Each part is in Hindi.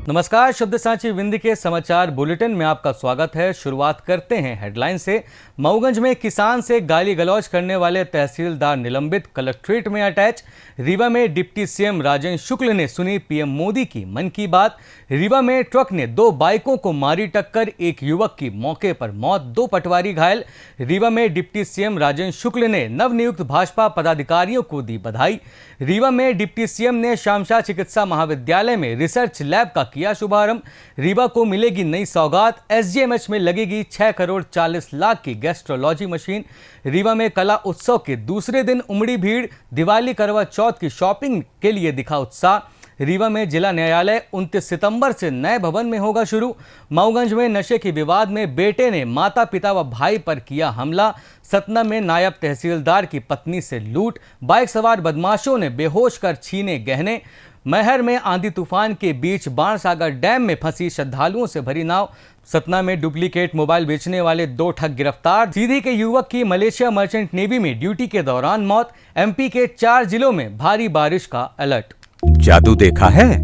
नमस्कार, शब्द सांची विंध्य के समाचार बुलेटिन में आपका स्वागत है। शुरुआत करते हैं हेडलाइन से। मऊगंज में किसान से गाली गलौज करने वाले तहसीलदार निलंबित, कलेक्ट्रेट में अटैच। रीवा में डिप्टी सीएम राजेंद्र शुक्ल ने सुनी पीएम मोदी की मन की बात। रीवा में ट्रक ने 2 बाइकों को मारी टक्कर, एक युवक की मौके पर मौत, 2 पटवारी घायल। रीवा में डिप्टी सीएम राजेंद्र शुक्ल ने नवनियुक्त भाजपा पदाधिकारियों को दी बधाई। रीवा में डिप्टी सीएम ने शामशाह चिकित्सा महाविद्यालय में रिसर्च लैब का किया शुभारंभ। रीवा को मिलेगी नई सौगात, एसजीएमएच में लगेगी 6 करोड़ 40 लाख की गैस्ट्रोलॉजी मशीन। रीवा में कला उत्सव के दूसरे दिन उमड़ी भीड़, दिवाली करवा चौथ की शॉपिंग के लिए दिखा उत्साह। रीवा में जिला न्यायालय 29 सितंबर से नए भवन में होगा शुरू। मऊगंज में नशे के विवाद में बेटे ने माता पिता व भाई पर किया हमला। सतना में नायब तहसीलदार की पत्नी से लूट, बाइक सवार बदमाशों ने बेहोश कर छीने गहने। मैहर में आंधी तूफान के बीच बाणसागर डैम में फंसी श्रद्धालुओं से भरी नाव। सतना में डुप्लीकेट मोबाइल बेचने वाले 2 ठग गिरफ्तार। सीधी के युवक की मलेशिया मर्चेंट नेवी में ड्यूटी के दौरान मौत। एमपी के 4 जिलों में भारी बारिश का अलर्ट। जादू देखा है,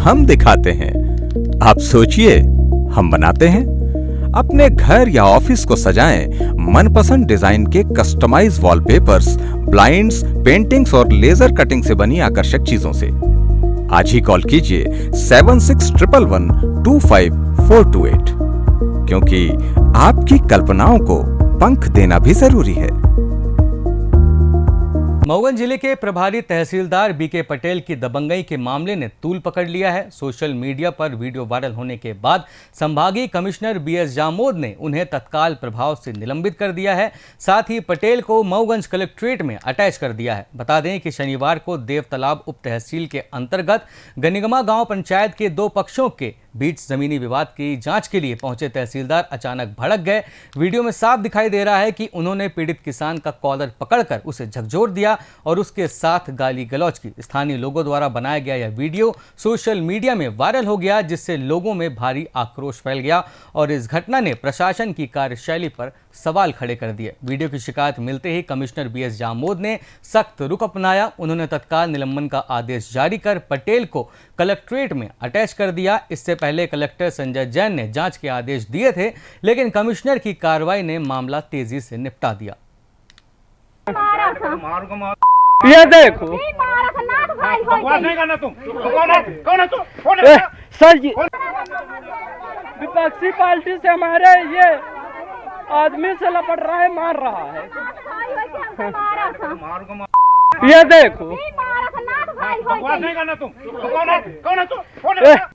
हम दिखाते हैं। आप सोचिए, हम बनाते हैं। अपने घर या ऑफिस को सजाएं मनपसंद डिजाइन के कस्टमाइज वॉलपेपर्स, ब्लाइंड्स, पेंटिंग्स और लेजर कटिंग से बनी आकर्षक चीजों से। आज ही कॉल कीजिए 7611125428, क्योंकि आपकी कल्पनाओं को पंख देना भी जरूरी है। मऊगंज जिले के प्रभारी तहसीलदार बीके पटेल की दबंगई के मामले ने तूल पकड़ लिया है। सोशल मीडिया पर वीडियो वायरल होने के बाद संभागीय कमिश्नर बीएस जामोद ने उन्हें तत्काल प्रभाव से निलंबित कर दिया है। साथ ही पटेल को मऊगंज कलेक्ट्रेट में अटैच कर दिया है। बता दें कि शनिवार को देवतालाब उप तहसील के अंतर्गत गनिगमा गांव पंचायत के 2 पक्षों के बीच जमीनी विवाद की जांच के लिए पहुंचे तहसीलदार अचानक भड़क गए। वीडियो में साफ दिखाई दे रहा है कि उन्होंने पीड़ित किसान का कॉलर पकड़कर उसे झकझोर दिया और उसके साथ गाली गलौज की। स्थानीय लोगों द्वारा बनाया गया यह वीडियो सोशल मीडिया में वायरल हो गया, जिससे लोगों में भारी आक्रोश फैल गया और इस घटना ने प्रशासन की कार्यशैली पर सवाल खड़े कर दिए। वीडियो की शिकायत मिलते ही कमिश्नर बीएस जामोद ने सख्त रुख अपनाया। उन्होंने तत्काल निलंबन का आदेश जारी कर पटेल को कलेक्ट्रेट में अटैच कर दिया। इससे पहले कलेक्टर संजय जैन ने जांच के आदेश दिए थे, लेकिन कमिश्नर की कार्रवाई ने मामला तेजी से निपटा दिया। ये देखो सर, विपक्षी पार्टी से हमारे ये आदमी से लपट रहा है, मार रहा है। ये देखो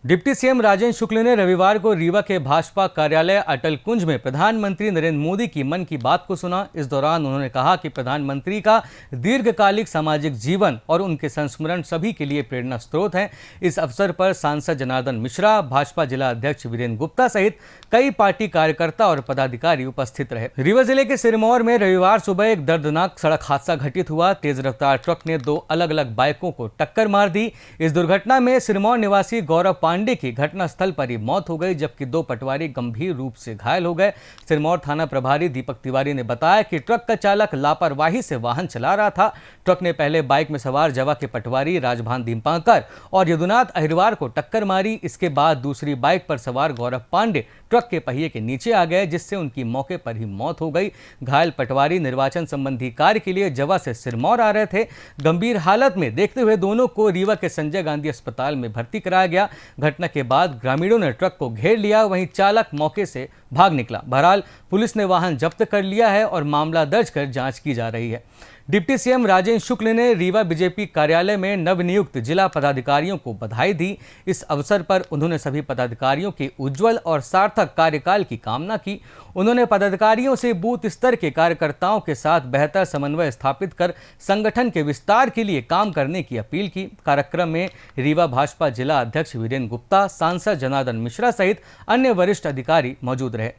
डिप्टी सीएम राजेंद्र शुक्ल ने रविवार को रीवा के भाजपा कार्यालय अटल कुंज में प्रधानमंत्री नरेंद्र मोदी की मन की बात को सुना। इस दौरान उन्होंने कहा कि प्रधानमंत्री का दीर्घकालिक सामाजिक जीवन और उनके संस्मरण सभी के लिए प्रेरणा स्रोत हैं। इस अवसर पर सांसद जनार्दन मिश्रा, भाजपा जिला अध्यक्ष वीरेंद्र गुप्ता सहित कई पार्टी कार्यकर्ता और पदाधिकारी उपस्थित रहे। रीवा जिले के सिरमौर में रविवार सुबह एक दर्दनाक सड़क हादसा घटित हुआ। तेज रफ्तार ट्रक ने 2 अलग अलग बाइकों को टक्कर मार दी। इस दुर्घटना में सिरमौर निवासी गौरव पांडे की घटनास्थल पर ही मौत हो गई, जबकि 2 पटवारी गंभीर रूप से घायल हो गए। सिरमौर थाना प्रभारी दीपक तिवारी ने बताया कि ट्रक का चालक लापरवाही से वाहन चला रहा था। ट्रक ने पहले बाइक में सवार जवा के पटवारी राजभान दीपांकर और यदुनाथ अहिरवार को टक्कर मारी। इसके बाद दूसरी बाइक पर सवार गौरव पांडे ट्रक के पहिए के नीचे आ गए, जिससे उनकी मौके पर ही मौत हो गई। घायल पटवारी निर्वाचन संबंधी कार्य के लिए जवा से सिरमौर आ रहे थे। गंभीर हालत में देखते हुए दोनों को रीवा के संजय गांधी अस्पताल में भर्ती कराया गया। घटना के बाद ग्रामीणों ने ट्रक को घेर लिया, वहीं चालक मौके से भाग निकला। बहरहाल पुलिस ने वाहन जब्त कर लिया है और मामला दर्ज कर जांच की जा रही है। डिप्टी सीएम राजेंद्र शुक्ल ने रीवा बीजेपी कार्यालय में नवनियुक्त जिला पदाधिकारियों को बधाई दी। इस अवसर पर उन्होंने सभी पदाधिकारियों के उज्जवल और सार्थक कार्यकाल की कामना की। उन्होंने पदाधिकारियों से बूथ स्तर के कार्यकर्ताओं के साथ बेहतर समन्वय स्थापित कर संगठन के विस्तार के लिए काम करने की अपील की। कार्यक्रम में रीवा भाजपा जिला अध्यक्ष वीरेंद्र गुप्ता, सांसद जनार्दन मिश्रा सहित अन्य वरिष्ठ अधिकारी मौजूद रहे।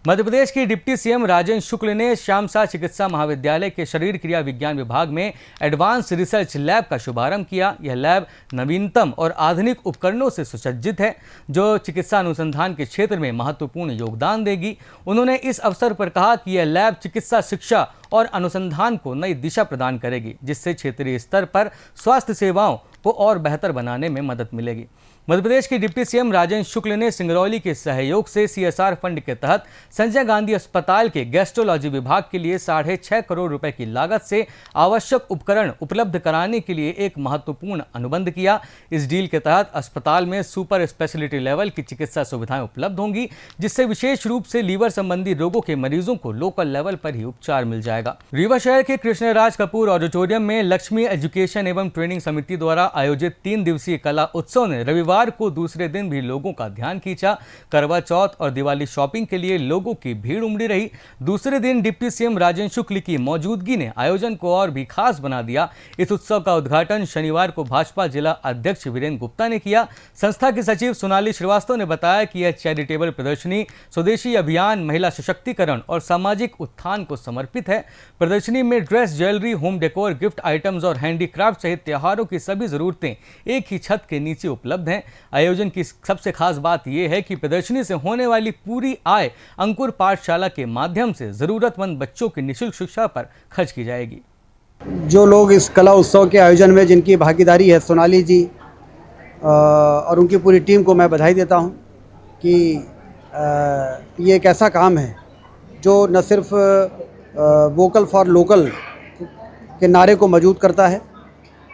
मध्य प्रदेश की डिप्टी सीएम राजेंद्र शुक्ल ने शामशाह चिकित्सा महाविद्यालय के शरीर क्रिया विज्ञान विभाग में एडवांस रिसर्च लैब का शुभारंभ किया। यह लैब नवीनतम और आधुनिक उपकरणों से सुसज्जित है, जो चिकित्सा अनुसंधान के क्षेत्र में महत्वपूर्ण योगदान देगी। उन्होंने इस अवसर पर कहा कि यह लैब चिकित्सा शिक्षा और अनुसंधान को नई दिशा प्रदान करेगी, जिससे क्षेत्रीय स्तर पर स्वास्थ्य सेवाओं को और बेहतर बनाने में मदद मिलेगी। मध्य प्रदेश के डिप्टी सीएम राजेंद्र शुक्ल ने सिंगरौली के सहयोग से सीएसआर फंड के तहत संजय गांधी अस्पताल के गैस्ट्रोलॉजी विभाग के लिए 6.5 करोड़ रुपए की लागत से आवश्यक उपकरण उपलब्ध कराने के लिए एक महत्वपूर्ण अनुबंध किया। इस डील के तहत अस्पताल में सुपर स्पेशलिटी लेवल की चिकित्सा सुविधाएं उपलब्ध होंगी, जिससे विशेष रूप से लीवर संबंधी रोगों के मरीजों को लोकल लेवल पर ही उपचार मिल जाएगा। रीवा शहर के कृष्णराज कपूर ऑडिटोरियम में लक्ष्मी एजुकेशन एवं ट्रेनिंग समिति द्वारा आयोजित 3 दिवसीय कला उत्सव ने रविवार को दूसरे दिन भी लोगों का ध्यान खींचा। करवा चौथ और दिवाली शॉपिंग के लिए लोगों की भीड़ उमड़ी रही। दूसरे दिन डिप्टी सीएम राजेंद्र शुक्ल की मौजूदगी ने आयोजन को और भी खास बना दिया। इस उत्सव का उद्घाटन शनिवार को भाजपा जिला अध्यक्ष वीरेंद्र गुप्ता ने किया। संस्था की सचिव सोनाली श्रीवास्तव ने बताया कि यह चैरिटेबल प्रदर्शनी स्वदेशी अभियान, महिला सशक्तिकरण और सामाजिक उत्थान को समर्पित है। प्रदर्शनी में dress, jewellery, home decor, gift items और हैंडीक्राफ्ट सहित त्योहारों की सभी जरूरतें एक ही छत के नीचे उपलब्ध हैं। आयोजन की सबसे खास बात यह है कि प्रदर्शनी से होने वाली पूरी आय अंकुर पाठशाला के माध्यम से जरूरतमंद बच्चों की निःशुल्क शिक्षा पर खर्च की जाएगी। जो लोग इस कला उत्सव के आयोजन में जिनकी भागीदारी है, सोनाली जी और उनकी पूरी टीम को मैं बधाई देता हूं कि ये एक ऐसा काम है जो न सिर्फ वोकल फॉर लोकल के नारे को मजबूत करता है,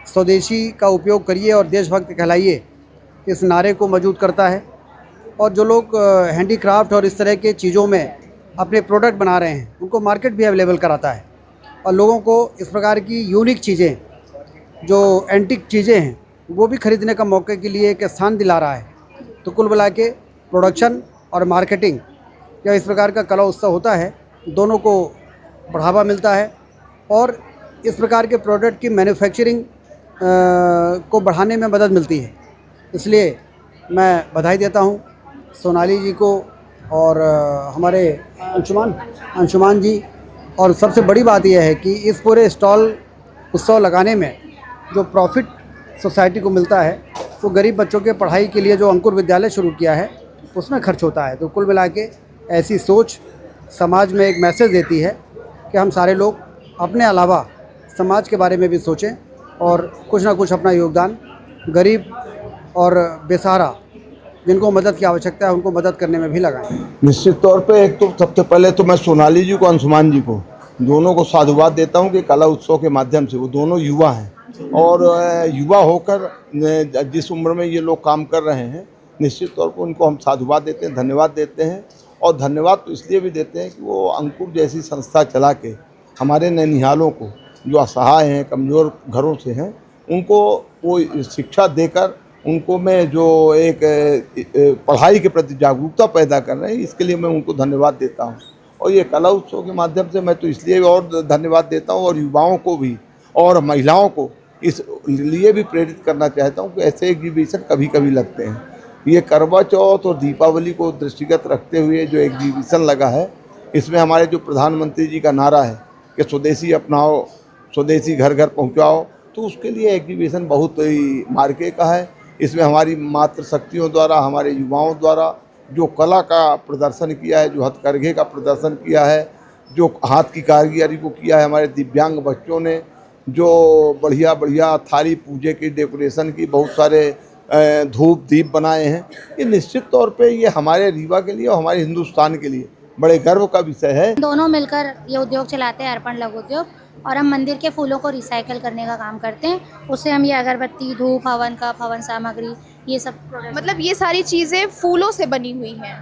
स्वदेशी का उपयोग करिए और देशभक्त कहलाइए इस नारे को मजबूत करता है, और जो लोग हैंडीक्राफ्ट और इस तरह के चीज़ों में अपने प्रोडक्ट बना रहे हैं उनको मार्केट भी अवेलेबल कराता है, और लोगों को इस प्रकार की यूनिक चीज़ें, जो एंटिक चीज़ें हैं, वो भी खरीदने का मौके के लिए एक स्थान दिला रहा है। तो कुल मिला के प्रोडक्शन और मार्केटिंग या इस प्रकार का कला उत्सव होता है, दोनों को बढ़ावा मिलता है और इस प्रकार के प्रोडक्ट की मैन्युफैक्चरिंग को बढ़ाने में मदद मिलती है। इसलिए मैं बधाई देता हूँ सोनाली जी को और हमारे अंशुमान जी। और सबसे बड़ी बात यह है कि इस पूरे स्टॉल उत्सव लगाने में जो प्रॉफिट सोसाइटी को मिलता है वो गरीब बच्चों के पढ़ाई के लिए जो अंकुर विद्यालय शुरू किया है उसमें खर्च होता है। तो कुल मिला के ऐसी सोच समाज में एक मैसेज देती है कि हम सारे लोग अपने अलावा समाज के बारे में भी सोचें और कुछ ना कुछ अपना योगदान गरीब और बेसहारा जिनको मदद की आवश्यकता है उनको मदद करने में भी लगाएं। निश्चित तौर पे एक तो सबसे पहले तो मैं सोनाली जी को, अंशुमान जी को, दोनों को साधुवाद देता हूं कि कला उत्सव के माध्यम से वो दोनों युवा हैं और युवा होकर जिस उम्र में ये लोग काम कर रहे हैं, निश्चित तौर पर उनको हम साधुवाद देते हैं, धन्यवाद देते हैं। और धन्यवाद तो इसलिए भी देते हैं कि वो अंकुर जैसी संस्था चला के हमारे नैनिहालों को, जो असहाय हैं, कमज़ोर घरों से हैं, उनको वो शिक्षा देकर उनको में जो एक पढ़ाई के प्रति जागरूकता पैदा कर रहे हैं, इसके लिए मैं उनको धन्यवाद देता हूं। और ये कला उत्सव के माध्यम से मैं तो इसलिए और धन्यवाद देता हूं और युवाओं को भी और महिलाओं को इस लिए भी प्रेरित करना चाहता हूं कि ऐसे एग्जीबिशन कभी कभी लगते हैं। ये करवा चौथ और दीपावली को दृष्टिगत रखते हुए जो एग्जीबिशन लगा है, इसमें हमारे जो प्रधानमंत्री जी का नारा है कि स्वदेशी अपनाओ, स्वदेशी घर घर पहुँचाओ, तो उसके लिए एग्जीबिशन बहुत ही मार्के का है। इसमें हमारी मातृ शक्तियों द्वारा, हमारे युवाओं द्वारा जो कला का प्रदर्शन किया है, जो हथकरघे का प्रदर्शन किया है, जो हाथ की कारीगरी को किया है, हमारे दिव्यांग बच्चों ने जो बढ़िया बढ़िया थाली पूजे की डेकोरेशन की, बहुत सारे धूप दीप बनाए हैं, ये निश्चित तौर पे ये हमारे रीवा के लिए और हमारे हिंदुस्तान के लिए बड़े गर्व का विषय है। दोनों मिलकर ये उद्योग चलाते हैं, अर्पण लघु उद्योग, और हम मंदिर के फूलों को रिसाइकिल करने का काम करते हैं। उससे हम ये अगरबत्ती, धूप, हवन कप, हवन सामग्री, ये सब मतलब ये सारी चीज़ें फूलों से बनी हुई हैं।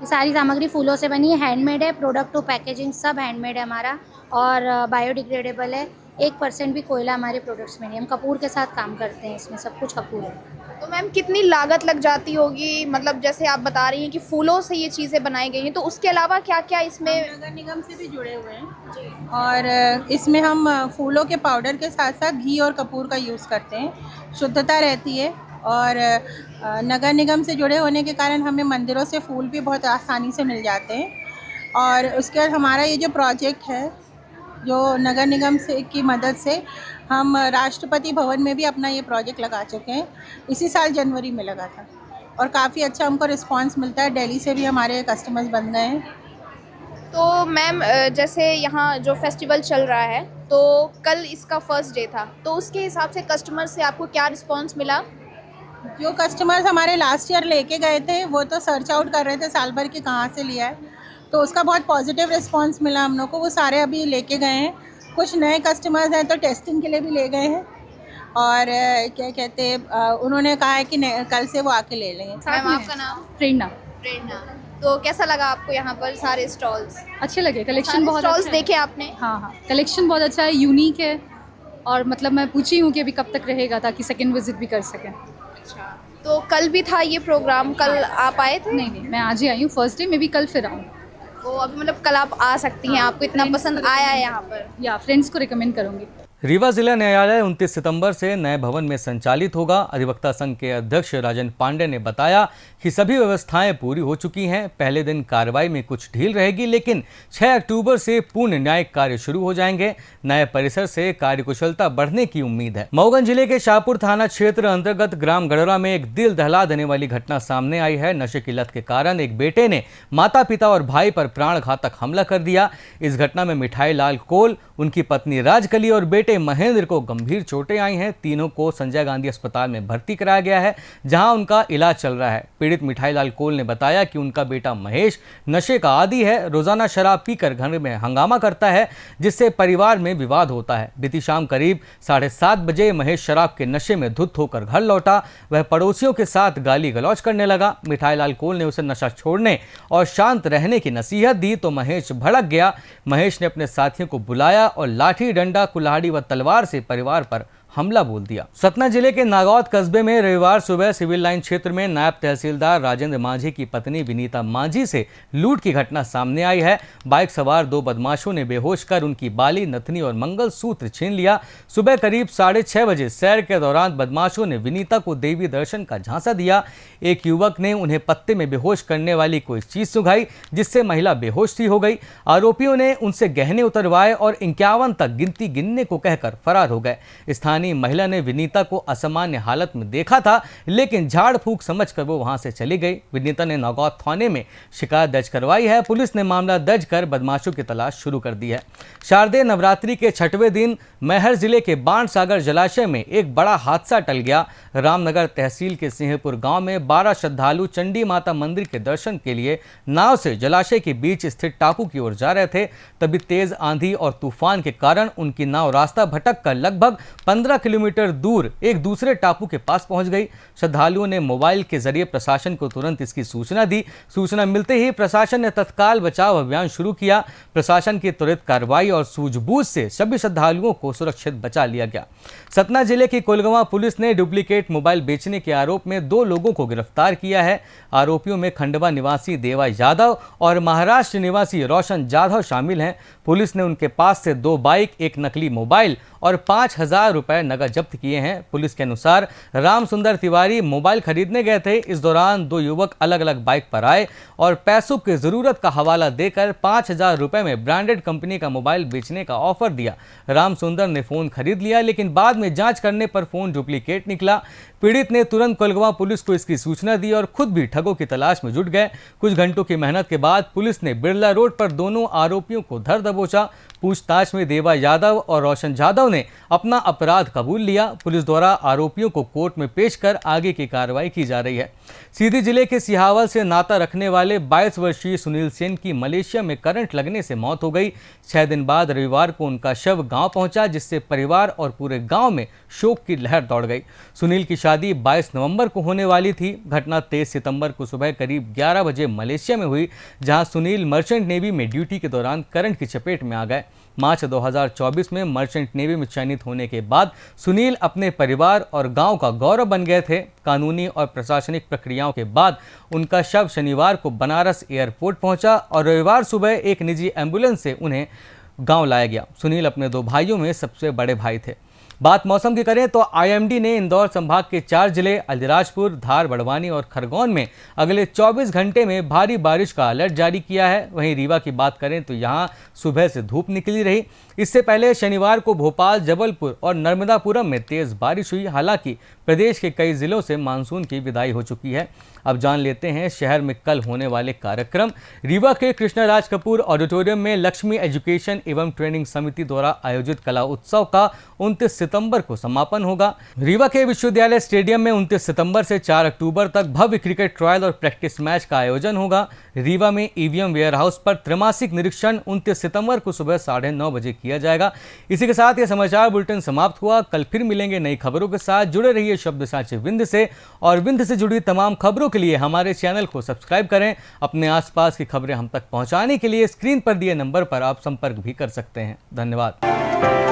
ये सारी सामग्री फूलों से बनी है, हैंडमेड है, प्रोडक्ट टू पैकेजिंग सब हैंडमेड है हमारा, और बायोडिग्रेडेबल है। 1% भी कोयला हमारे प्रोडक्ट्स में नहीं। हम कपूर के साथ काम करते हैं, इसमें सब कुछ कपूर है। तो मैम कितनी लागत लग जाती होगी, मतलब जैसे आप बता रही हैं कि फूलों से ये चीज़ें बनाई गई हैं, तो उसके अलावा क्या क्या इसमें? नगर निगम से भी जुड़े हुए हैं और इसमें हम फूलों के पाउडर के साथ साथ घी और कपूर का यूज़ करते हैं। शुद्धता रहती है और नगर निगम से जुड़े होने के कारण हमें मंदिरों से फूल भी बहुत आसानी से मिल जाते हैं। और उसके बाद हमारा ये जो प्रोजेक्ट है, जो नगर निगम से की मदद से हम राष्ट्रपति भवन में भी अपना ये प्रोजेक्ट लगा चुके हैं। इसी साल जनवरी में लगा था और काफ़ी अच्छा हमको रिस्पांस मिलता है। दिल्ली से भी हमारे कस्टमर्स बन गए हैं। तो मैम जैसे यहाँ जो फेस्टिवल चल रहा है, तो कल इसका फर्स्ट डे था, तो उसके हिसाब से कस्टमर से आपको क्या रिस्पांस मिला? जो कस्टमर्स हमारे लास्ट ईयर लेके गए थे वो तो सर्च आउट कर रहे थे साल भर के कहाँ से लिया है, तो उसका बहुत पॉजिटिव रिस्पांस मिला हम लोग को। वो सारे अभी लेके गए हैं। कुछ नए कस्टमर्स हैं तो टेस्टिंग के लिए भी ले गए हैं, और क्या कहते हैं उन्होंने कहा है कि कल से वो आके ले लेंगे। मैम आपका नाम? प्रेरणा। प्रेरणा। तो कैसा लगा आपको यहाँ पर सारे स्टॉल्स? अच्छे लगे, कलेक्शन बहुत स्टॉल्स अच्छा है। देखे आपने? हाँ हाँ, कलेक्शन बहुत अच्छा है, यूनिक है, और मतलब मैं पूछी हूँ कि अभी कब तक रहेगा ताकि सेकंड विजिट भी कर सकें। अच्छा, तो कल भी था ये प्रोग्राम, कल आप आए थे? नहीं, मैं आज ही आई हूँ फर्स्ट डे, मैं भी कल फिर आऊँ। तो अभी मतलब कल आप आ सकती हैं, आपको इतना पसंद आया है यहाँ पर? या फ्रेंड्स को रिकमेंड करूँगी। रीवा जिला न्यायालय 29 सितंबर से नए भवन में संचालित होगा। अधिवक्ता संघ के अध्यक्ष राजन पांडे ने बताया कि सभी व्यवस्थाएं पूरी हो चुकी हैं। पहले दिन कार्रवाई में कुछ ढील रहेगी, लेकिन 6 अक्टूबर से पूर्ण न्यायिक कार्य शुरू हो जाएंगे। नए परिसर से कार्यकुशलता बढ़ने की उम्मीद है। मऊगंज जिले के शाहपुर थाना क्षेत्र अंतर्गत ग्राम गड़रा में एक दिल दहला देने वाली घटना सामने आई है। नशे की लत के कारण एक बेटे ने माता पिता और भाई पर प्राण घातक हमला कर दिया। इस घटना में मिठाई लाल कोल, उनकी पत्नी राजकली और बेटे महेंद्र को गंभीर चोटें आई हैं। तीनों को संजय गांधी अस्पताल में भर्ती कराया गया है, जहां उनका इलाज चल रहा है। पीड़ित मिठाई लाल कोल ने बताया कि उनका बेटा महेश नशे का आदी है, रोजाना शराब पीकर घर में हंगामा करता है, जिससे परिवार में विवाद होता है। बीती शाम करीब 7:30 बजे महेश शराब के नशे में धुत होकर घर लौटा। वह पड़ोसियों के साथ गाली गलौज करने लगा। मिठाई लाल कोल ने उसे नशा छोड़ने और शांत रहने की नसीहत दी तो महेश भड़क गया। महेश ने अपने साथियों को बुलाया और लाठी, डंडा, कुल्हाड़ी व तलवार से परिवार पर हमला बोल दिया। सतना जिले के नागौद कस्बे में रविवार सुबह सिविल लाइन क्षेत्र में नायब तहसीलदार राजेंद्र मांझी की पत्नी विनीता मांझी से लूट की घटना सामने आई है। बाइक सवार 2 बदमाशों ने बेहोश कर उनकी बाली, नथनी और मंगलसूत्र छीन लिया। सुबह करीब 6:30 बजे सैर के दौरान बदमाशों ने विनीता को देवी दर्शन का झांसा दिया। एक युवक ने उन्हें पत्ते में बेहोश करने वाली कोई चीज सुंघाई, जिससे महिला बेहोश सी हो गई। आरोपियों ने उनसे गहने उतरवाए और 51 तक गिनती गिनने को कहकर फरार हो गए। स्थानीय महिला ने विनीता को असामान्य हालत में देखा था, लेकिन झाड़ फूंक समझकर वो वहां से चली गई। विनीता ने नागौद थाने में शिकायत दर्ज करवाई है। पुलिस ने मामला दर्ज कर बदमाशों की तलाश शुरू कर दी है। शारदीय नवरात्रि के 6वें दिन मैहर जिले के बाणसागर जलाशय में एक बड़ा हादसा टल गया। रामनगर तहसील के सिंहपुर गांव में 12 श्रद्धालु चंडी माता मंदिर के दर्शन के लिए नाव से जलाशय के बीच स्थित टापू की ओर जा रहे थे। तभी तेज आंधी और तूफान के कारण उनकी नाव रास्ता भटक कर लगभग 15 किलोमीटर दूर एक दूसरे टापू के पास पहुंच गई। श्रद्धालुओं ने मोबाइल के जरिए प्रशासन को तुरंत इसकी सूचना दी। सूचना मिलते ही प्रशासन ने तत्काल बचाव अभियान शुरू किया। प्रशासन की त्वरित कार्रवाई और सूझबूझ से सभी श्रद्धालुओं को सुरक्षित बचा लिया गया। सतना जिले की कोलगवां पुलिस ने डुप्लीकेट मोबाइल बेचने के आरोप में 2 लोगों को गिरफ्तार किया है। आरोपियों में खंडवा निवासी देवा यादव और महाराष्ट्र निवासी रोशन जाधव शामिल हैं। पुलिस ने उनके पास से 2 बाइक, एक नकली मोबाइल और 5,000 रुपए नगद जब्त किए हैं। पुलिस के अनुसार राम सुंदर तिवारी मोबाइल खरीदने गए थे। इस दौरान 2 युवक अलग अलग बाइक पर आए और पैसों की जरूरत का हवाला देकर 5,000 रुपए में ब्रांडेड कंपनी का मोबाइल बेचने का ऑफर दिया। राम सुंदर ने फोन खरीद लिया, लेकिन बाद में जांच करने पर फोन डुप्लीकेट निकला। पीड़ित ने तुरंत कोलगवां पुलिस को इसकी सूचना दी और खुद भी ठगों की तलाश में जुट गए। कुछ घंटों की मेहनत के बाद पुलिस ने बिरला रोड पर दोनों आरोपियों को धर दबोचा। पूछताछ में देवा यादव और रोशन जाधव ने अपना अपराध कबूल लिया। पुलिस द्वारा आरोपियों को कोर्ट में पेश कर आगे की कार्रवाई की जा रही है। सीधी जिले के सिहावल से नाता रखने वाले 22 वर्षीय सुनील सेन की मलेशिया में करंट लगने से मौत हो गई। 6 दिन बाद रविवार को उनका शव गांव पहुंचा, जिससे परिवार और पूरे गांव में शोक की लहर दौड़ गई। सुनील की शादी 22 नवंबर को होने वाली थी। घटना 23 सितंबर को सुबह करीब 11 बजे मलेशिया में हुई, जहां सुनील मर्चेंट नेवी में ड्यूटी के दौरान करंट की चपेट में आ गए। मार्च 2024 में मर्चेंट नेवी में चयनित होने के बाद सुनील अपने परिवार और गांव का गौरव बन गए थे। कानूनी और प्रशासनिक प्रक्रियाओं के बाद उनका शव शनिवार को बनारस एयरपोर्ट पहुंचा और रविवार सुबह एक निजी एम्बुलेंस से उन्हें गांव लाया गया। सुनील अपने 2 भाइयों में सबसे बड़े भाई थे। बात मौसम की करें तो आईएमडी ने इंदौर संभाग के 4 जिले अलीराजपुर, धार, बड़वानी और खरगोन में अगले 24 घंटे में भारी बारिश का अलर्ट जारी किया है। वहीं रीवा की बात करें तो यहां सुबह से धूप निकली रही। इससे पहले शनिवार को भोपाल, जबलपुर और नर्मदापुरम में तेज बारिश हुई। हालांकि प्रदेश के कई जिलों से मानसून की विदाई हो चुकी है। अब जान लेते हैं शहर में कल होने वाले कार्यक्रम। रीवा के कृष्णा राज कपूर ऑडिटोरियम में लक्ष्मी एजुकेशन एवं ट्रेनिंग समिति द्वारा आयोजित कला उत्सव का 29 सितंबर को समापन होगा। रीवा के विश्वविद्यालय स्टेडियम में 29 सितंबर से 4 अक्टूबर तक भव्य क्रिकेट ट्रायल और प्रैक्टिस मैच का आयोजन होगा। रीवा में ईवीएम वेयरहाउस पर त्रैमासिक निरीक्षण 29 सितंबर को सुबह 9:30 बजे किया जाएगा। इसी के साथ ये समाचार बुलेटिन समाप्त हुआ। कल फिर मिलेंगे नई खबरों के साथ। जुड़े रहिए शब्द साचे विंध्य से, और विंध्य से जुड़ी तमाम खबरों के लिए हमारे चैनल को सब्सक्राइब करें। अपने आसपास की खबरें हम तक पहुंचाने के लिए स्क्रीन पर दिए नंबर पर आप संपर्क भी कर सकते हैं। धन्यवाद।